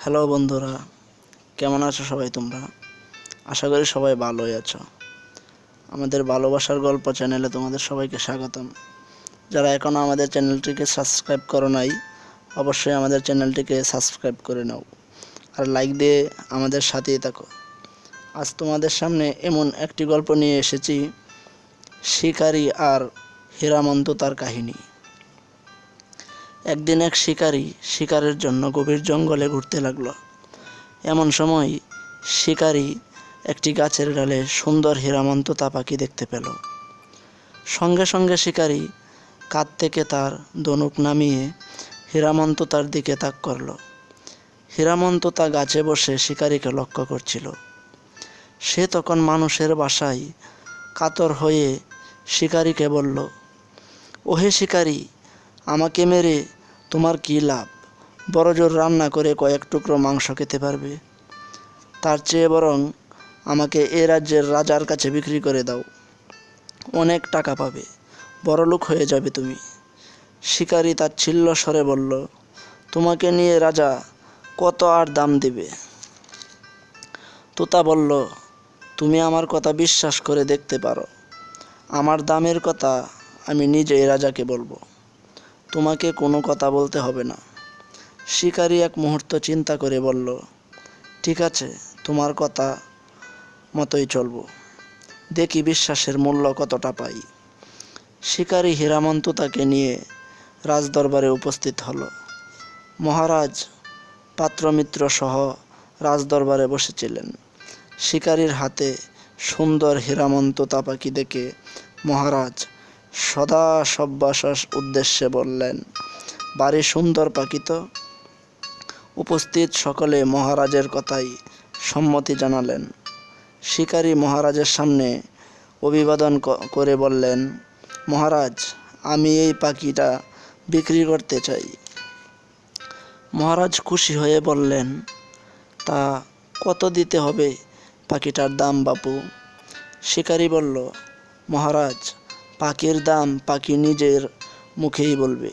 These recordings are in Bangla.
হ্যালো বন্ধুরা, কেমন আছো সবাই তোমরা? আশা করি সবাই ভালোই আছো। আমাদের ভালোবাসার গল্প চ্যানেলে তোমাদের সবাইকে স্বাগতম। যারা এখনও আমাদের চ্যানেলটিকে সাবস্ক্রাইব করো নাই, অবশ্যই আমাদের চ্যানেলটিকে সাবস্ক্রাইব করে নাও আর লাইক দিয়ে আমাদের সাথেই থাকো। আজ তোমাদের সামনে এমন একটি গল্প নিয়ে এসেছি, শিকারী আর হীরামন্ত তার কাহিনী। একদিন এক শিকারী শিকারের জন্য গভীর জঙ্গলে ঘুরতে লাগলো। এমন সময় শিকারী একটি গাছের ডালে সুন্দর হীরামন্ত পাখি দেখতে পেল। সঙ্গে সঙ্গে শিকারী কাঁধ থেকে তার ধনুক নামিয়ে হীরামন্ত তার দিকে তাক করল। হীরামন্ত তা গাছে বসে শিকারীকে লক্ষ্য করছিল। সে তখন মানুষের বাসায় কাতর হয়ে শিকারীকে বলল, ওহে শিকারী, আমাকে মেরে তোমার কী লাভ? বড়জোর রান্না করে কয়েক টুকরো মাংস খেতে পারবে। তার চেয়ে বরং আমাকে এ রাজ্যের রাজার কাছে বিক্রি করে দাও, অনেক টাকা পাবে, বড়লোক হয়ে যাবে তুমি। শিকারী তাচ্ছিল্য স্বরে বলল, তোমাকে নিয়ে রাজা কত আর দাম দেবে? তোতা বলল, তুমি আমার কথা বিশ্বাস করে দেখতে পারো। আমার দামের কথা আমি নিজেই রাজাকে বলবো, তোমাকে কোনো কথা বলতে হবে না। শিকারী এক মুহূর্ত চিন্তা করে বলল, ঠিক আছে, তোমার কথা মতোই চলবো, দেখি বিশ্বাসের মূল্য কতটা পাই। শিকারী হীরামন্ত তাকে নিয়ে রাজদরবারে উপস্থিত হলো। মহারাজ পাত্রমিত্র সহ রাজদরবারে বসেছিলেন। শিকারীর হাতে সুন্দর হীরামন্ত পাখি দেখে মহারাজ সদা সব্যসাচ উদ্দেশ্যে বললেন, বাড়ি সুন্দর পাখি তো। উপস্থিত সকলে মহারাজের কথাই সম্মতি জানালেন। শিকারী মহারাজের সামনে অভিবাদন করে বললেন, মহারাজ, আমি এই পাখিটা বিক্রি করতে চাই। মহারাজ খুশি হয়ে বললেন, তা কত দিতে হবে পাখিটার দাম বাপু? শিকারী বলল, মহারাজ, পাখির দাম পাখি নিজের মুখেই বলবে,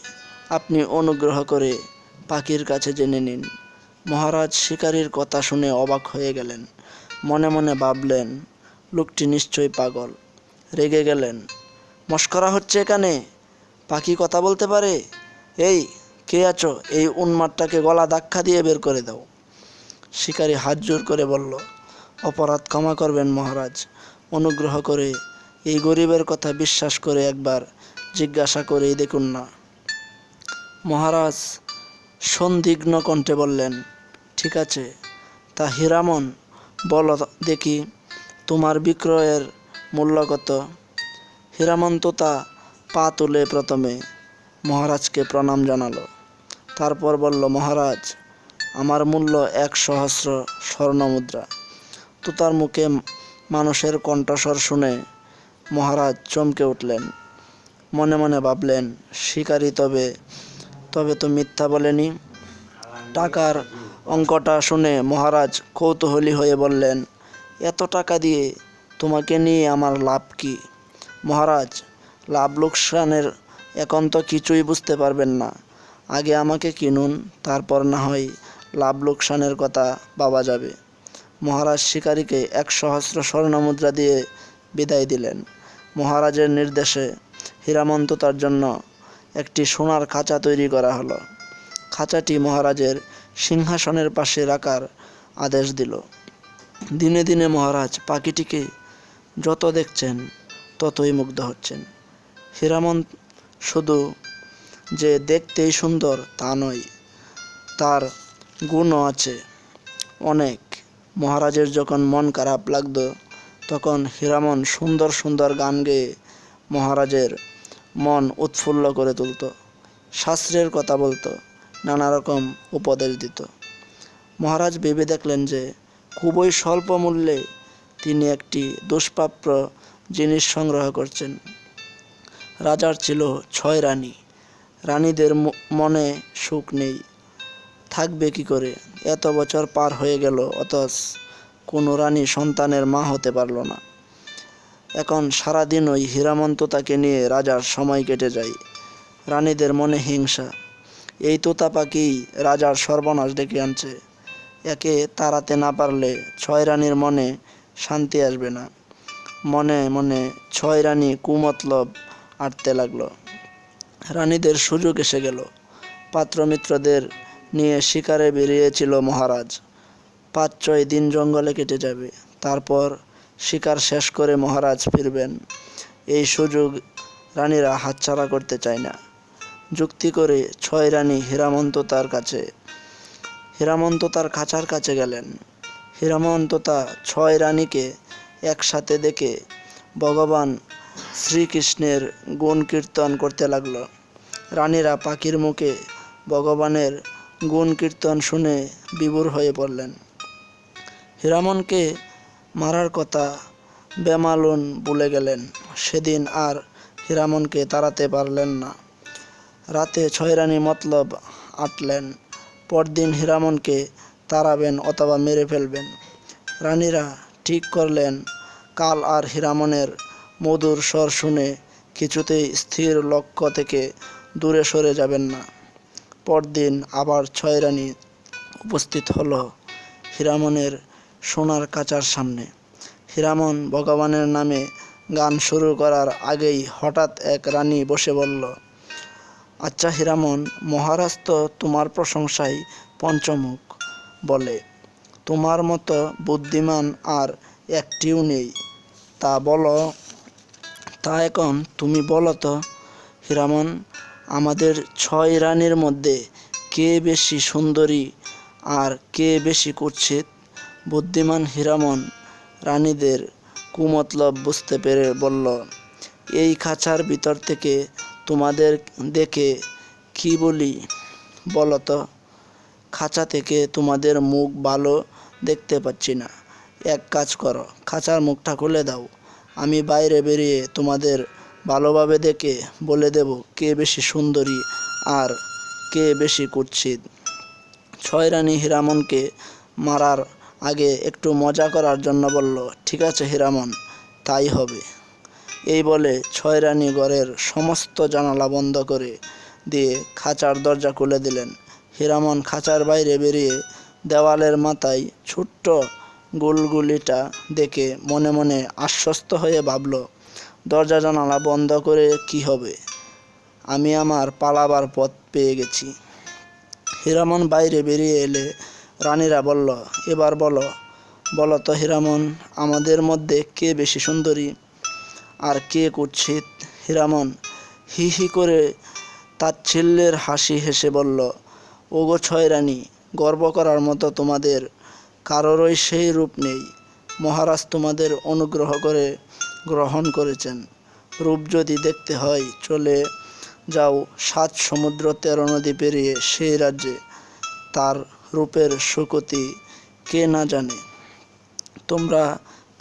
আপনি অনুগ্রহ করে পাখির কাছে জেনে নিন। মহারাজ শিকারীর কথা শুনে অবাক হয়ে গেলেন। মনে মনে ভাবলেন, লোকটি নিশ্চয়ই পাগল। রেগে গেলেন, মশকরা হচ্ছে এখানে? পাখি কথা বলতে পারে? এই, কে আছো? এই উন্মাদটাকে গলা ধাক্কা দিয়ে বের করে দাও। শিকারী হাত জোর করে বলল, অপরাধ ক্ষমা করবেন মহারাজ, অনুগ্রহ করে এই গরিবের কথা বিশ্বাস করে একবার জিজ্ঞাসা করেই দেখুন না। মহারাজ সন্দিগ্ধ কণ্ঠে বললেন, ঠিক আছে, তা হীরামন, বলো দেখি তোমার বিক্রয়ের মূল্য কত? হীরামন্ত তা পা তুলে প্রথমে মহারাজকে প্রণাম জানালো। তারপর বলল, মহারাজ, আমার মূল্য 1,000 স্বর্ণমুদ্রা। তোতার মুখে মানুষের কণ্ঠস্বর শুনে মহারাজ চমকে উঠলেন। মনে মনে ভাবলেন, শিকারী তবে তো মিথ্যা বলেনি। টাকার অঙ্কটা শুনে মহারাজ কৌতূহলী হয়ে বললেন, এত টাকা দিয়ে তোমাকে নিয়ে আমার লাভ কি? মহারাজ, লাভ লোকসানের এখন তো কিছুই বুঝতে পারবেন না। আগে আমাকে কিনুন, তারপর না হয় লাভ লোকসানের কথা ভাবা যাবে। মহারাজ শিকারীকে 1,000 স্বর্ণমুদ্রা দিয়ে বিদায় দিলেন। মহারাজের নির্দেশে হীরামন্ত তার জন্য একটি সোনার খাঁচা তৈরি করা হলো। খাঁচাটি মহারাজের সিংহাসনের পাশে রাখার আদেশ দিল। দিনে দিনে মহারাজ পাখিটিকে যত দেখছেন ততই মুগ্ধ হচ্ছেন। হীরামন্ত শুধু যে দেখতেই সুন্দর তা নয়, তার গুণও আছে অনেক। মহারাজের যখন মন খারাপ লাগতো তখন হীরামন সুন্দর সুন্দর গান গেয়ে মহারাজের মন উৎফুল্ল করে তুলত, শাস্ত্রের কথা বলতো, নানা রকম উপদেশ দিত। মহারাজ ভেবে দেখলেন যে খুবই স্বল্প মূল্যে তিনি একটি দুষ্প্রাপ্য জিনিস সংগ্রহ করছেন। রাজার ছিল 6 রানী। রানীদের মনে সুখ নেই, থাকবে কি করে? এত বছর পার হয়ে গেল, অথচ কোনো রানী সন্তানের মা হতে পারল না। এখন সারাদিন ওই হীরামন্ত তাকে নিয়ে রাজার সময় কেটে যায়। রানীদের মনে হিংসা, এই তোতা পাখি রাজার সর্বনাশ ডেকে আনছে। একে তাড়াতে না পারলে 6 রানীর মনে শান্তি আসবে না। মনে মনে 6 রানী কুমতলব আঁটতে লাগলো। রানীদের সুযোগ এসে গেল। পাত্রমিত্রদের নিয়ে শিকারে বেরিয়েছিল মহারাজ। 5-6 দিন জঙ্গলে কেটে যাবে, তারপর শিকার শেষ করে মহারাজ ফিরবেন। এই সুযোগ রানীরা হাতছাড়া করতে চায় না। যুক্তি করে 6 রানী হীরামন্ততার খাঁচার কাছে গেলেন। হীরামন্ততা 6 রানীকে একসাথে দেখে ভগবান শ্রীকৃষ্ণের গুণ কীর্তন করতে লাগল। রানীরা পাখির মুখে ভগবানের গুণ কীর্তন শুনে বিভোর হয়ে পড়লেন। হীরামনকে মারার কথা বেমালুন ভুলে গেলেন। সেদিন আর হীরামনকে তাড়াতে পারলেন না। রাতে 6 রানী মতলব আঁটলেন। পরদিন হীরামনকে তাড়াবেন অথবা মেরে ফেলবেন। রানীরা ঠিক করলেন কাল আর হীরামনের মধুর স্বর শুনে কিছুতেই স্থির লক্ষ্য থেকে দূরে সরে যাবেন না। পরদিন আবার 6 রানী উপস্থিত হলো হীরামনের সোনার কাচার সামনে। হীরামন ভগবানের নামে গান শুরু করার আগেই হঠাৎ এক রানী বসে বলল, আচ্ছা হীরামন, মহারাজ তো তোমার প্রশংসায় পঞ্চমুখ বলে। তোমার মতো বুদ্ধিমান আর একটিও নেই। তা এখন তুমি বলো তো হীরামন, আমাদের 6 রানীর মধ্যে কে বেশি সুন্দরী আর কে বেশি কুৎসিত? বুদ্ধিমান হীরামন রানীদের কুমতলব বুঝতে পেরে বলল, এই খাঁচার ভিতর থেকে তোমাদের দেখে কি বলি বলো তো? খাঁচা থেকে তোমাদের মুখ ভালো দেখতে পাচ্ছি না। এক কাজ করো, খাঁচার মুখটা খুলে দাও। আমি বাইরে বেরিয়ে তোমাদের ভালোভাবে দেখে বলে দেব কে বেশি সুন্দরী আর কে বেশি কুৎসিত। 6 রানী হীরামনকে মারার আগে একটু মজা করার জন্য বলল, ঠিক আছে হীরামন, তাই হবে। এই বলে 6 রানী ঘরের সমস্ত জানালা বন্ধ করে দিয়ে খাঁচার দরজা খুলে দিলেন। হীরামন খাঁচার বাইরে বেরিয়ে দেওয়ালের মাথায় ছোট্ট গুলগুলিটা দেখে মনে মনে আশ্বস্ত হয়ে ভাবল, দরজা জানালা বন্ধ করে কি হবে, আমি আমার পালাবার পথ পেয়ে গেছি। হীরামন বাইরে বেরিয়ে এলে রানীরা বলল, এবার বলো তো হীরামন, আমাদের মধ্যে কে বেশি সুন্দরী আর কে কুৎসিত? হীরামন হি হি করে তাচ্ছিল্যের হাসি হেসে বলল, ওগো 6 রানী, গর্ব করার মতো তোমাদের কারোরই সেই রূপ নেই। মহারাজ তোমাদের অনুগ্রহ করে গ্রহণ করেছেন। রূপ যদি দেখতে হয় চলে যাও 7 সমুদ্র 13 নদী পেরিয়ে সেই রাজ্যে। তার রূপের সুকতি কে না জানে। তোমরা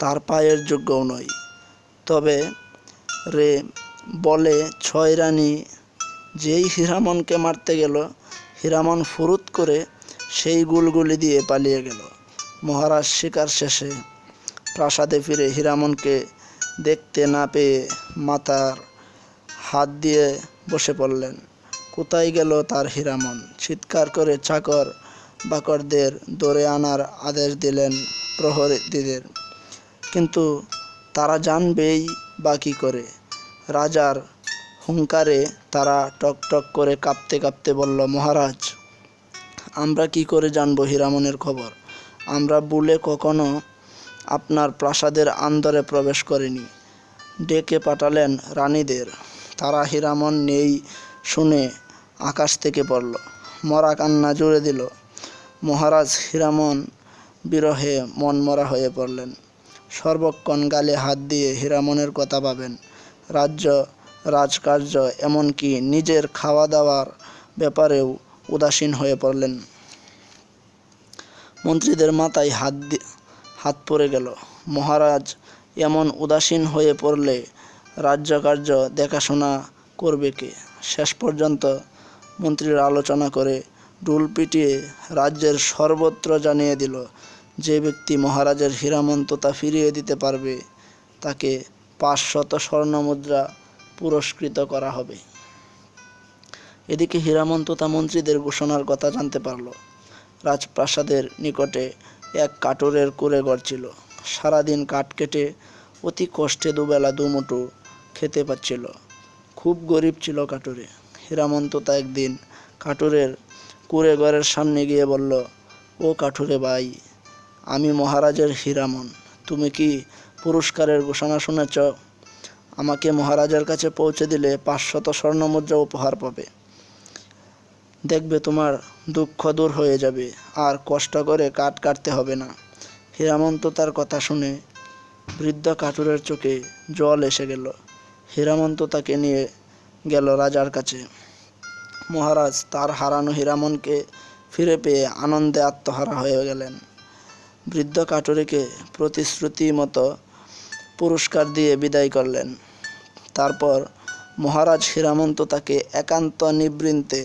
তার পায়ের যোগ্যও নয়। তবে রে বলে 6 রানী যেই হীরামনকে মারতে গেল, হীরামন ফুরুত করে সেই গুলগুলি দিয়ে পালিয়ে গেল। মহারাজ শিকার শেষে প্রাসাদে ফিরে হীরামনকে দেখতে না পেয়ে মাথার হাত দিয়ে বসে পড়লেন। কোথায় গেল তার হীরামন? চিৎকার করে চাকর বাকরদের ধরে আনার আদেশ দিলেন প্রহরীদের, কিন্তু তারা জানবেই বা কী করে? রাজার হুঙ্কারে তারা টকটক করে কাঁপতে কাঁপতে বলল, মহারাজ, আমরা কি করে জানবো হীরামনের খবর? আমরা ভুলে কখনো আপনার প্রাসাদের আন্দরে প্রবেশ করিনি। ডেকে পাঠালেন রানীদের। তারা হীরামন নেই শুনে আকাশ থেকে পড়ল, মরা কান্না জুড়ে দিল। মহারাজ হীরামন বিরহে মনমরা হয়ে পড়লেন। সর্বক্ষণ গালে হাত দিয়ে হীরামনের কথা ভাবেন। রাজকার্য এমনকি নিজের খাওয়া দাওয়ার ব্যাপারেও উদাসীন হয়ে পড়লেন। মন্ত্রীদের মাথায় হাত পড়ে গেল। মহারাজ এমন উদাসীন হয়ে পড়লে রাজ্যকার্য দেখাশোনা করবে কে? শেষ পর্যন্ত মন্ত্রীরা আলোচনা করে ডুল পিটিয়ে রাজ্যের সর্বত্র জানিয়ে দিল, যে ব্যক্তি মহারাজের হীরামন্ততা ফিরিয়ে দিতে পারবে তাকে 500 স্বর্ণমুদ্রা পুরস্কৃত করা হবে। এদিকে হীরামন্ততা মন্ত্রীদের ঘোষণার কথা জানতে পারল। রাজপ্রাসাদের নিকটে এক কাঠুরের কুঁড়েঘর ছিল। সারাদিন কাঠ কেটে অতি কষ্টে দুবেলা দুমুঠো খেতে পাচ্ছিল। খুব গরিব ছিল কাঠুরে। হীরামন্ততা একদিন কাঠুরের কুঁড়েঘরের সামনে গিয়ে বলল, ও কাঠুরে ভাই, আমি মহারাজের হীরামন। তুমি কি পুরস্কারের ঘোষণা শুনেছ? আমাকে মহারাজের কাছে পৌঁছে দিলে 500 স্বর্ণমুদ্রা উপহার পাবে। দেখবে তোমার দুঃখ দূর হয়ে যাবে, আর কষ্ট করে কাঠ কাটতে হবে না। হীরামন্ত তার কথা শুনে বৃদ্ধ কাঠুরের চোখে জল এসে গেল। হীরামন্ত তাকে নিয়ে গেল রাজার কাছে। মহারাজ তার হারানো হীরামনকে ফিরে পেয়ে আনন্দে আত্মহারা হয়ে গেলেন। বৃদ্ধ কাঠুরেকে প্রতিশ্রুতি মতো পুরস্কার দিয়ে বিদায় করলেন। তারপর মহারাজ হীরামন্ত তাকে একান্ত নিভৃতে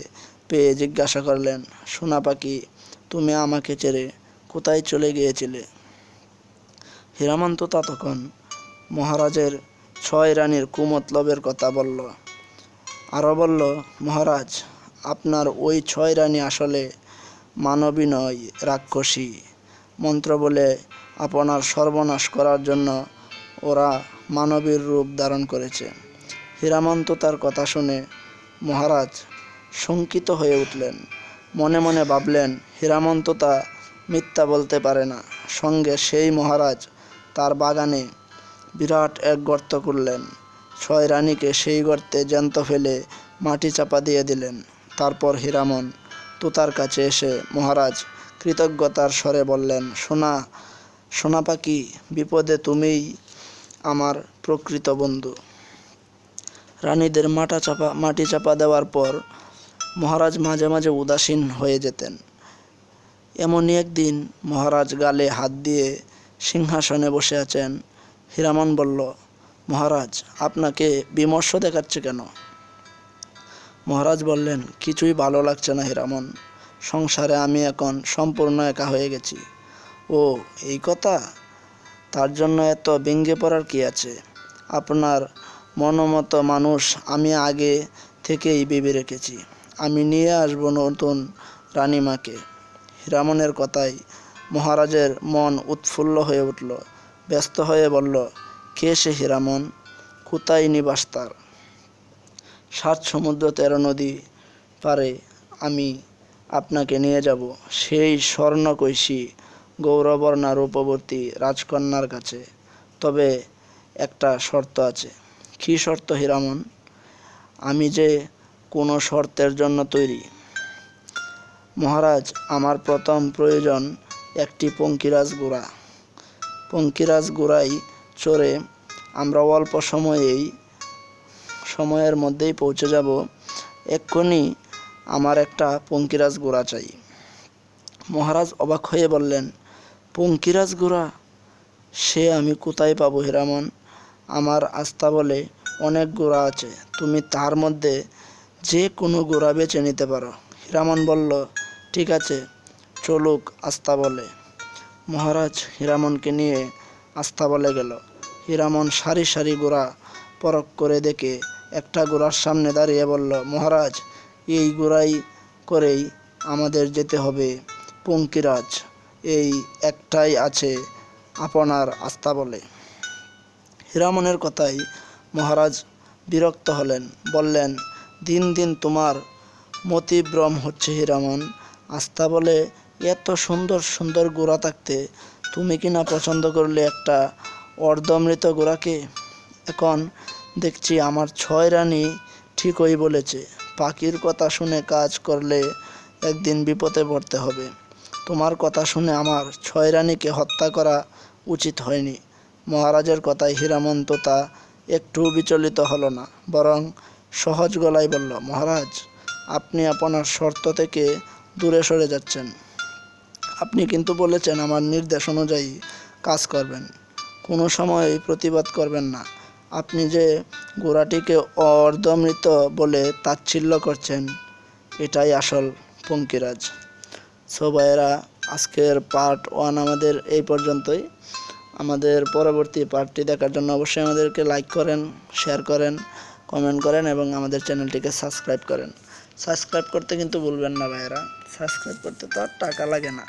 পেয়ে জিজ্ঞাসা করলেন, সোনা পাখি, তুমি আমাকে ছেড়ে কোথায় চলে গিয়েছিলে? হীরামন্ত তখন মহারাজের 6 রানীর কুমতলবের কথা বলল। আরও বলল, মহারাজ, আপনার ওই 6 রানী আসলে মানবী নয়, রাক্ষসী। মন্ত্র বলে আপনার সর্বনাশ করার জন্য ওরা মানবীর রূপ ধারণ করেছে। হীরামন্ত তার কথা শুনে মহারাজ শঙ্কিত হয়ে উঠলেন। মনে মনে ভাবলেন, হীরামন্ত তা মিথ্যা বলতে পারে না। সঙ্গে সেই মহারাজ তার বাগানে বিরাট এক গর্ত করলেন। 6 রানীকে সেই গর্তে জ্যান্ত ফেলে মাটি চাপা দিয়ে দিলেন। তারপর হীরামন তোতার কাছে এসে মহারাজ কৃতজ্ঞতার স্বরে বললেন, সোনা পাখি, বিপদে তুমিই আমার প্রকৃত বন্ধু। রানীদের মাটি চাপা দেওয়ার পর মহারাজ মাঝে মাঝে উদাসীন হয়ে যেতেন। এমনই একদিন মহারাজ গালে হাত দিয়ে সিংহাসনে বসে আছেন। হীরামন বলল, মহারাজ, আপনাকে বিমর্ষ দেখাচ্ছে কেন? মহারাজ বললেন, কিছুই ভালো লাগছে না হীরামন। সংসারে আমি এখন সম্পূর্ণ একা হয়ে গেছি। ও এই কথা? তার জন্য এত ভেঙে পড়ার কি আছে? আপনার মনোমতো মানুষ আমি আগে থেকেই ভেবে রেখেছি। আমি নিয়ে আসব নতুন রানীমাকে। হীরামনের কথায় মহারাজের মন উৎফুল্ল হয়ে উঠল। ব্যস্ত হয়ে বলল, কে সে হীরামন? কোথায় নিবাস তার? 7 সমুদ্র 13 নদী পারে আমি আপনাকে নিয়ে যাব সেই স্বর্ণকৈশী গৌরবর্ণা রূপবতী রাজকন্যার কাছে। তবে একটা শর্ত আছে। কী শর্ত হীরামন? আমি যে কোনো শর্তের জন্য তৈরি। মহারাজ, আমার প্রথম প্রয়োজন একটি পঙ্কিরাজ ঘোড়া। পঙ্কিরাজ ঘোড়ায় চড়ে আমরা অল্প সময়ের মধ্যেই পৌঁছে যাব। এক্ষুনি আমার একটা পঙ্কিরাজ ঘোড়া চাই। মহারাজ অবাক হয়ে বললেন, পঙ্কিরাজ ঘোড়া? সে আমি কোথায় পাবো হীরামন? আমার আস্তাবলে অনেক ঘোড়া আছে, তুমি তার মধ্যে যে কোনো ঘোড়া বেছে নিতে পারো। হীরামন বলল, ঠিক আছে, চলুক আস্তাবলে। মহারাজ হীরামনকে নিয়ে আস্তাবলে গেল। হীরামন সারি সারি ঘোড়া পরখ করে দেখে একটা ঘোড়ার সামনে দাঁড়িয়ে বলল, মহারাজ, এই ঘোড়াই করেই আমাদের যেতে হবে পঙ্কিরাজ। এই একটাই আছে আপনার আস্তাবলে। হীরামনের কথায় মহারাজ বিরক্ত হলেন। বললেন, দিন দিন তোমার মতিভ্রম হচ্ছে হীরামন। আস্তাবলে এত সুন্দর সুন্দর ঘোড়া থাকতে তুমি কিনা পছন্দ করলে একটা অর্ধমৃত ঘোড়াকে। এখন দেখছি আমার 6 রানী ঠিকই বলেছে। পাখির কথা শুনে কাজ করলে একদিন বিপদে পড়তে হবে। তোমার কথা শুনে আমার 6 রানীকে হত্যা করা উচিত হয়নি। মহারাজের কথায় হীরামন তোতা একটু বিচলিত হলো না, বরং সহজ গলায় বলল, মহারাজ, আপনি আপনার শর্ত থেকে দূরে সরে যাচ্ছেন। আপনি কিন্তু বলেছেন আমার নির্দেশ অনুযায়ী কাজ করবেন, কোনো সময়ই প্রতিবাদ করবেন না। আপনি যে ঘোড়াটিকে অর্ধমৃত বলে তাচ্ছিল্য করছেন, এটাই আসল পঙ্কিরাজ। সো ভাইয়েরা, আজকের পার্ট 1 আমাদের এই পর্যন্তই। আমাদের পরবর্তী পার্টটি দেখার জন্য অবশ্যই আমাদেরকে লাইক করেন, শেয়ার করেন, কমেন্ট করেন এবং আমাদের চ্যানেলটিকে সাবস্ক্রাইব করেন। সাবস্ক্রাইব করতে কিন্তু ভুলবেন না ভাইয়েরা, সাবস্ক্রাইব করতে তো আর টাকা লাগে না।